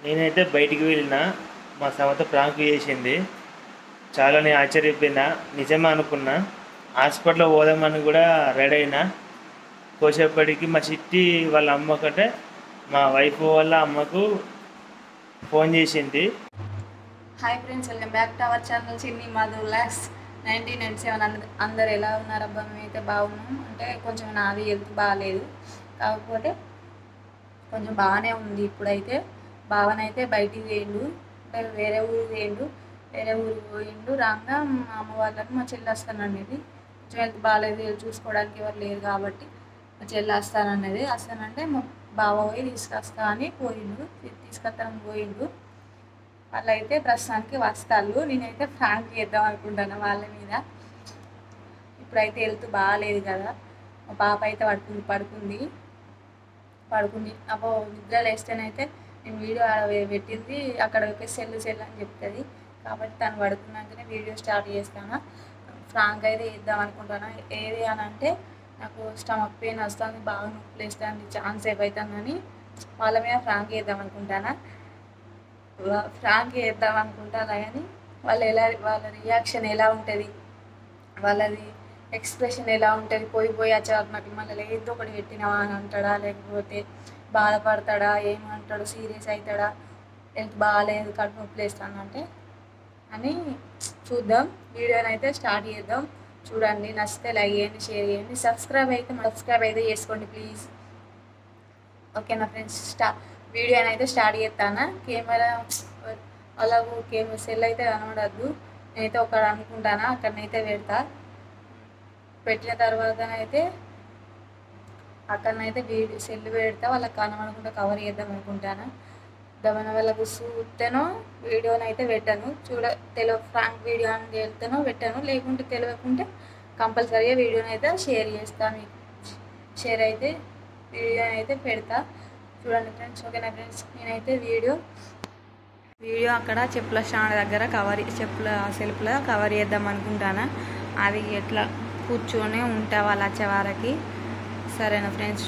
నేనైతే బయటికి వెళ్ళిన మా సమత ప్రాంక్ చేసింది. చాలా నేను ఆశ్చర్యపోయినా, నిజమే అనుకున్నా. హాస్పిటల్లో పోదామని కూడా రెడీ అయినా. కోసేపటికి మా చిట్టి వాళ్ళ అమ్మకంటే మా వైఫ్ వాళ్ళ అమ్మకు ఫోన్ చేసింది. Hi friends, welcome back to our channel చిన్ని మధు లాక్స్ 1997. అందరు ఎలా ఉన్నారబ్బా? మేమైతే బాగున్నాం. అంటే కొంచెం నాది హెల్త్ బాగాలేదు, కాకపోతే కొంచెం బాగానే ఉంది. ఇప్పుడైతే బావనైతే బయటికి వేయండు, అంటే వేరే ఊరికి పోయిండు. రాగా మా అమ్మ వాళ్ళకి మా చెల్లి వస్తాననేది. కొంచెం హెల్త్ బాగాలేదు, చూసుకోవడానికి ఎవరు లేరు కాబట్టి మా చెల్లి వస్తానంటే మా బావ పోయి తీసుకొస్తా అని పోయిండు. తీసుకొస్తానని పోయిండు. వాళ్ళైతే ప్రస్తుతానికి వస్తారు. నేనైతే ఫ్రాంక్ చేద్దాం అనుకుంటాను వాళ్ళ మీద. ఇప్పుడైతే హెల్త్ బాగాలేదు కదా. మా పాప అయితే పడుకుంది. అబ్బో నిద్ర లేస్తేనైతే నేను వీడియో పెట్టింది అక్కడ సెల్ అని చెప్తుంది. కాబట్టి తను పడుకున్నాకనే వీడియో స్టార్ట్ చేస్తాను. ఫ్రాంక్ అయితే చేద్దాం అనుకుంటాను. ఏది అని అంటే నాకు స్టమక్ పెయిన్ వస్తుంది, బాగా నొప్పి వేస్తుంది, ఛాన్స్ సేపు అవుతుందని వాళ్ళ మీద ఫ్రాంక్ చేద్దాం అనుకుంటాను. కానీ వాళ్ళ రియాక్షన్ ఎలా ఉంటుంది, వాళ్ళది ఎక్స్ప్రెషన్ ఎలా ఉంటుంది, పోయి వచ్చేవారు నాకు మళ్ళీ ఏదో ఒకటి పెట్టినావా అని అంటాడా, లేకపోతే బాధపడతాడా, ఏమంటాడు, సీరియస్ అవుతాడా, హెల్త్ బాగాలేదు కడుపు నొప్పి వేస్తానంటే అని చూద్దాం. వీడియోని అయితే స్టార్ట్ చేద్దాం. చూడండి, నచ్చితే లైక్ చేయండి, షేర్ చేయండి, సబ్స్క్రైబ్ అయితే చేసుకోండి ప్లీజ్. ఓకేనా ఫ్రెండ్స్, వీడియోని అయితే స్టార్ట్ చేస్తాను. కెమెరా అలాగూ సెల్ అయితే కనబడద్దు. నేనైతే ఒకటి అనుకుంటాను, అక్కడనైతే పెట్టిన తర్వాతనైతే అక్కడనైతే సెల్ పెడతా. వాళ్ళకి కనబడకుండా కవర్ చేద్దాం అనుకుంటాను. దమన వాళ్ళకు చూస్తేనో వీడియోనైతే పెట్టాను. ఫ్రాంక్ వీడియో అని వెళ్తానో పెట్టాను, లేకుంటే తెలియకుంటే కంపల్సరీగా వీడియోనైతే షేర్ చేస్తాను. వీడియోనైతే పెడతా. చూడండి ఫ్రెండ్స్. ఓకేనా ఫ్రెండ్స్, నేనైతే వీడియో అక్కడ చెప్పుల స్టాండ్ దగ్గర సెల్ఫ్లో కవర్ చేద్దాం అనుకుంటాను. అది ఎట్లా కూర్చొని ఉంటా వాళ్ళు వచ్చే వారికి. సరేనా ఫ్రెండ్స్,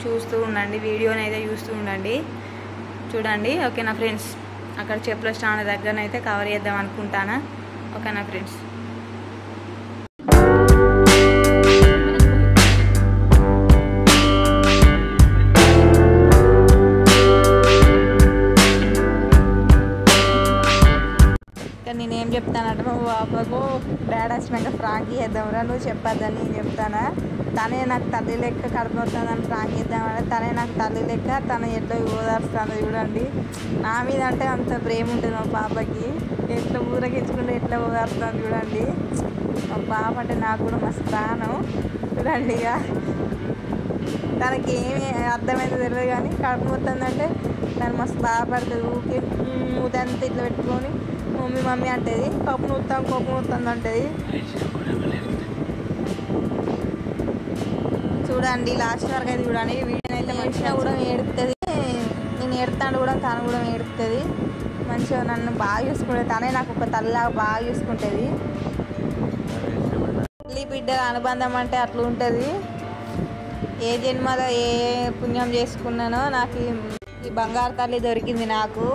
చూస్తూ ఉండండి, వీడియోని అయితే చూస్తూ ఉండండి. చూడండి. ఓకేనా ఫ్రెండ్స్, అక్కడ చెప్పుల స్టాండ్ దగ్గరనైతే కవర్ చేద్దాం అనుకుంటాను. ఓకేనా ఫ్రెండ్స్. నేనేం చెప్తానంటే, మా బాబాకు డాడీ వచ్చినాక ఫ్రాంక్ చేద్దాంరా, నువ్వు చెప్పొద్దని నేను చెప్తానా. తనే నాకు తల్లి లెక్క కడుపు వస్తుందని ఫ్రాంక్ చేద్దామంటే తనే నాకు తల్లి లెక్క తను ఎట్లా ఓదార్స్తుంది. చూడండి, నా మీద అంటే అంత ప్రేమ ఉంటుంది మా పాపకి. ఎట్లా ఊరగించుకుంటే ఎట్లా ఓదార్స్తుంది చూడండి. మా పాప అంటే నాకు కూడా మస్తు ప్రాణం. చూడండి, ఇక తనకి ఏమి అర్థమైందో తెలియదు కానీ కడుపు వస్తుందంటే తను మస్తు బాధపడుతుంది. ఊరికి మూతంతా ఇట్లా పెట్టుకొని మమ్మీ అంటది. కోపం నూతుంది అంటది. చూడండి, లాస్ట్ వరకు అయితే చూడండి. వీడియో అయితే మంచిగా కూడా ఏడుస్తుంది. నేను ఏడుతాను కూడా, తను కూడా ఏడుస్తుంది. మంచిగా నన్ను బాగా చూసుకుంటుంది. తనే నాకు ఒక తల్లిలాగా బాగా చూసుకుంటుంది. తల్లి బిడ్డల అనుబంధం అంటే అట్లా ఉంటుంది. ఏ జన్మలో ఏ పుణ్యం చేసుకున్నానో నాకు ఈ బంగారు తల్లి దొరికింది నాకు.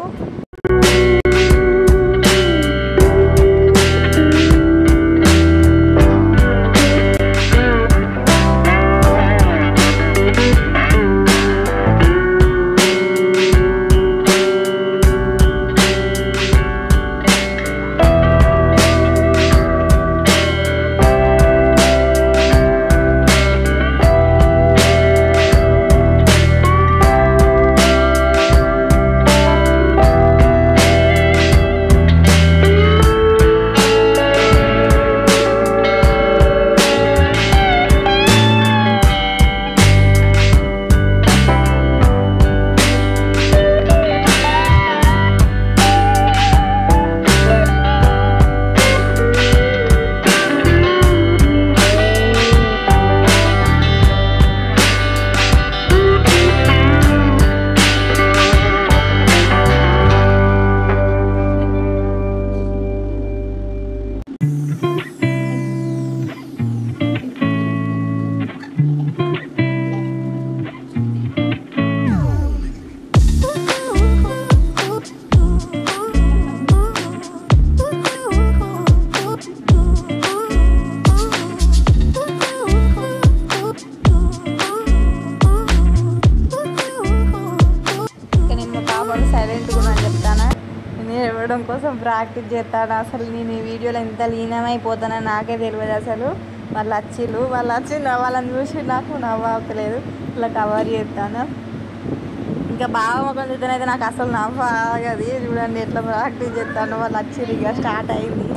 నవ్వడం కోసం ప్రాక్టీస్ చేస్తాను. అసలు నేను ఈ వీడియోలో ఎంత లీనమైపోతానో నాకే తెలియదు. అసలు వాళ్ళు వచ్చి వాళ్ళని చూసి నాకు నవ్వు అవుతలేదు. ఇలా కవర్ చేస్తాను. ఇంకా బాగా ముఖం చూస్తేనైతే నాకు అసలు నవ్వు ఆగది. చూడండి ఎట్లా ప్రాక్టీస్ చేస్తాను. వాళ్ళు వచ్చి ఇక స్టార్ట్ అయింది.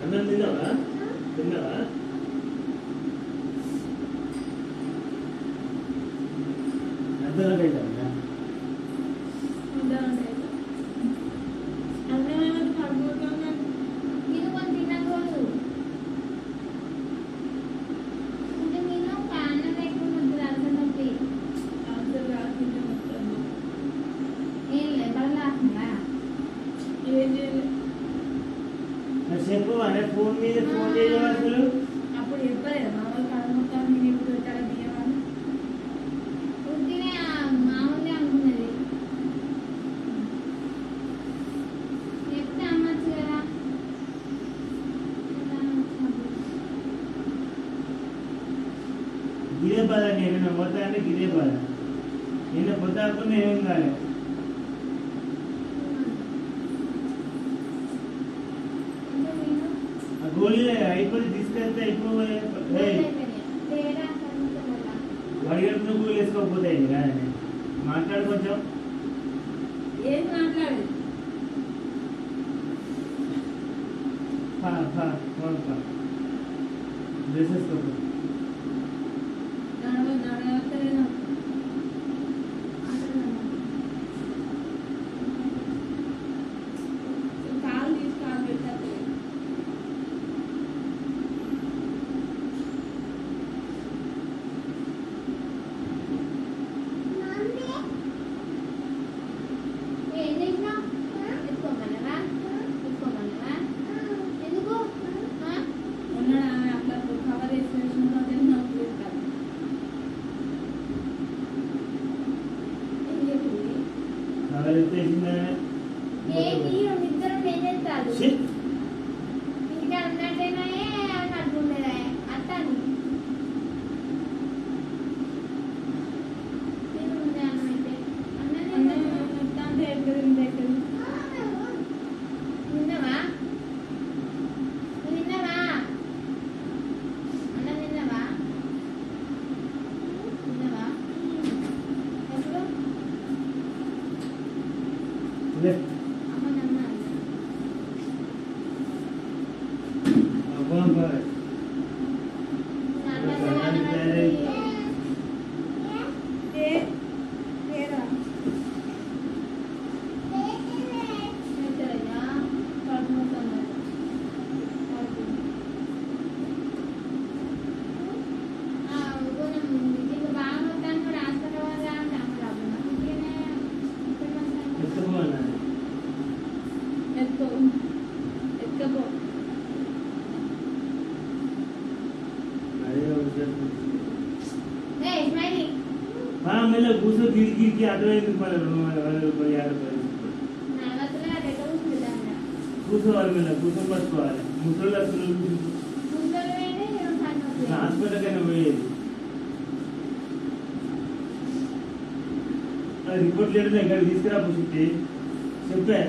అన్నం తిన్నావా? అర్థమైందా? చెప్పు అనే ఫోన్ మీద ఫోన్ చేయవలసిన అప్పుడు చెప్పలేదు మామూలు కళ మొత్తం నేను ఇప్పుడు చాలా బియ్యమని మామూలుగా అనుకున్నది. చెప్తే అమ్మచ్చు కదా. గిదే బాధ. నేను పోతానంటే గిదే బాధ. నిన్న పొద్దాకుండా ఏం కాలేదు. గోళీలే అయిపోయి తీసుకెళ్తే అయిపోయి వడిగడుపున గోళీ వేసుకోకపోతాయి కదా. మాట్లాడు కొంచెం. ఏం మాట్లాడు డ్రెస్ వేసుకో. మెల్ల కూర్చో గిరికి అటువైపు కూర్చోవాలి మెల్ల కూర్చొని పట్టుకోవాలి ముసలి హాస్పిటల్ కైనా పోయేది రిపోర్ట్ లేదు ఇక్కడ తీసుకురా పుష్టి చెప్పే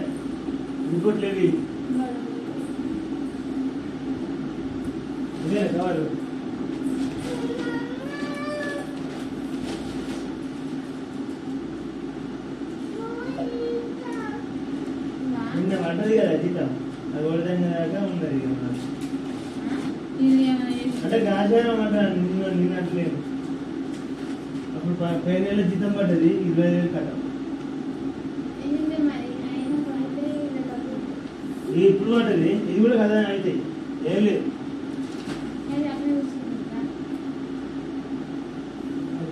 రిపోర్ట్ లేవి కావాలి నిన్న పడ్డది కదా జీతం అది ఓడిదంగా దాకా ఉన్నది అంటే గాజారం అంట నిన్నట్లేదు అప్పుడు 10 నెలల జీతం పడ్డది 20,000 కట్టం ఇప్పుడు పడ్డది ఇది కూడా కదా అయితే ఏం లేదు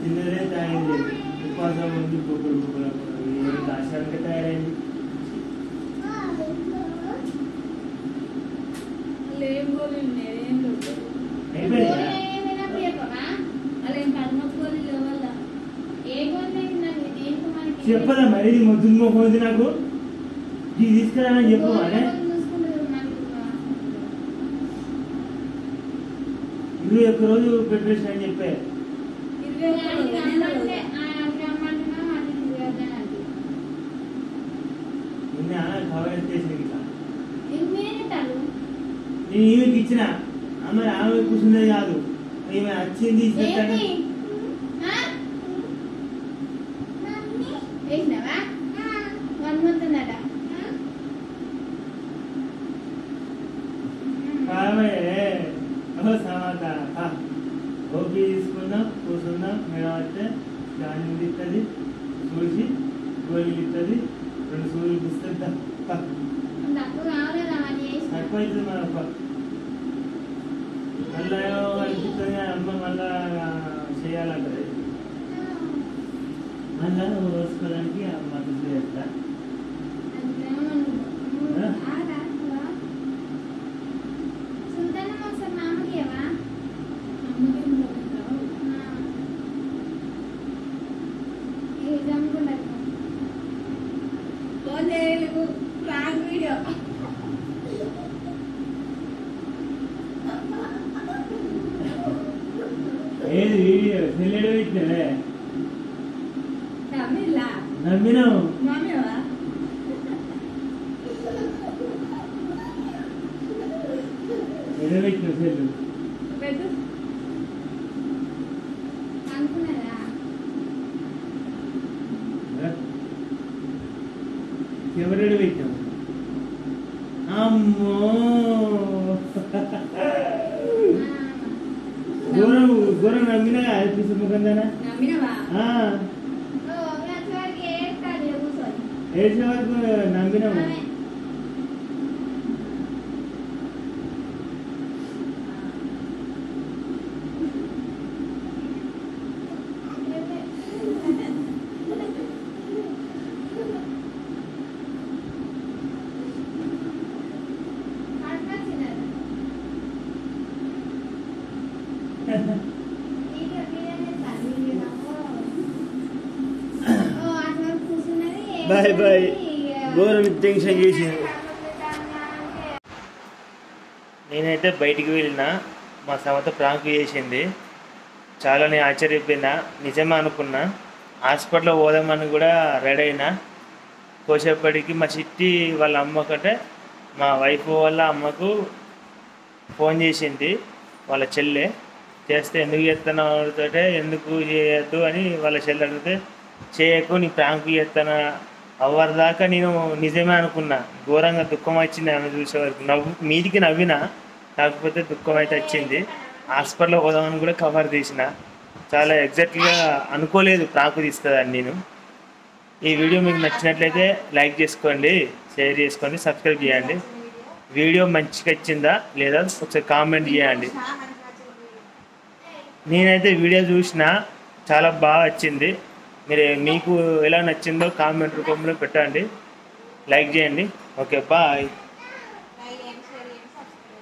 తిన్నదే తాగింది ఉపవాసం ఉంది కుక్కలు ఆశానికి తయారైంది చెప్పదా మరి మొద్దు మొహంది నాకు ఇది తీసుకురాని చెప్పు అనే 21 రోజు ప్రిపరేషన్ అని చెప్పే నిన్న కవర్ చేసిన నేను ఈమెకి ఇచ్చిన ఆమె కూర్చున్నది కాదు ఈమె వచ్చింది ఓపీ తీసుకున్నాం కూర్చున్నాం మేడం వస్తే స్కానింగ్ ఇస్తుంది చూసి గోళీలు ఇస్తుంది 2 సూర్యులు ఇస్తుంది తక్కువ అవుతుంది మన మళ్ళీ అనిపిస్తుంది అమ్మ మళ్ళా చేయాలంటది మళ్ళా రోజుకోవడానికి మద్దతు చేస్తా ఏది వీడియో సెల్లెడు పెట్టినవే నమ్మినావు ఎడబెట్టిన సెల్లు ఎవరెడు పెట్టావు అమ్మో ఘోరం నమ్మినా అనిపిస్తు ముఖందానా ఏడ్చిన వరకు నమ్మినాము బాయ్ బాయ్ ఘోరం టెన్షన్ చేసింది నేనైతే బయటికి వెళ్ళిన మా సమత ప్రాంక్ చేసింది చాలా నేను ఆశ్చర్యపోయినా నిజమే అనుకున్నా హాస్పిటల్లో పోదామని కూడా రెడీ అయినా కోసేపటికి మా చిట్టి వాళ్ళ అమ్మకంటే మా వైఫ్ వాళ్ళ అమ్మకు ఫోన్ చేసింది వాళ్ళ చెల్లె చేస్తే ఎందుకు చేస్తున్నావు అడిగితే ఎందుకు చేయొద్దు అని వాళ్ళ చెల్లె అడిగితే చేయకు నీ ప్రాంక్ చేస్తాను అవ్వదాకా నేను నిజమే అనుకున్నా ఘోరంగా దుఃఖం వచ్చింది ఆమె చూసేవరకు మీదికి నవ్వినా కాకపోతే దుఃఖం అయితే వచ్చింది హాస్పిటల్లో పోదామని కూడా కవర్ తీసిన చాలా ఎగ్జాక్ట్గా అనుకోలేదు ప్రాంక్ తీస్తుందని నేను ఈ వీడియో మీకు నచ్చినట్లయితే లైక్ చేసుకోండి షేర్ చేసుకోండి సబ్స్క్రైబ్ చేయండి వీడియో మంచిగా వచ్చిందా లేదా ఒకసారి కామెంట్ చేయండి నేనైతే వీడియో చూసిన చాలా బాగా వచ్చింది మీకు ఎలా నచ్చిందో కామెంట్ రూపంలో పెట్టండి లైక్ చేయండి ఓకే బాయ్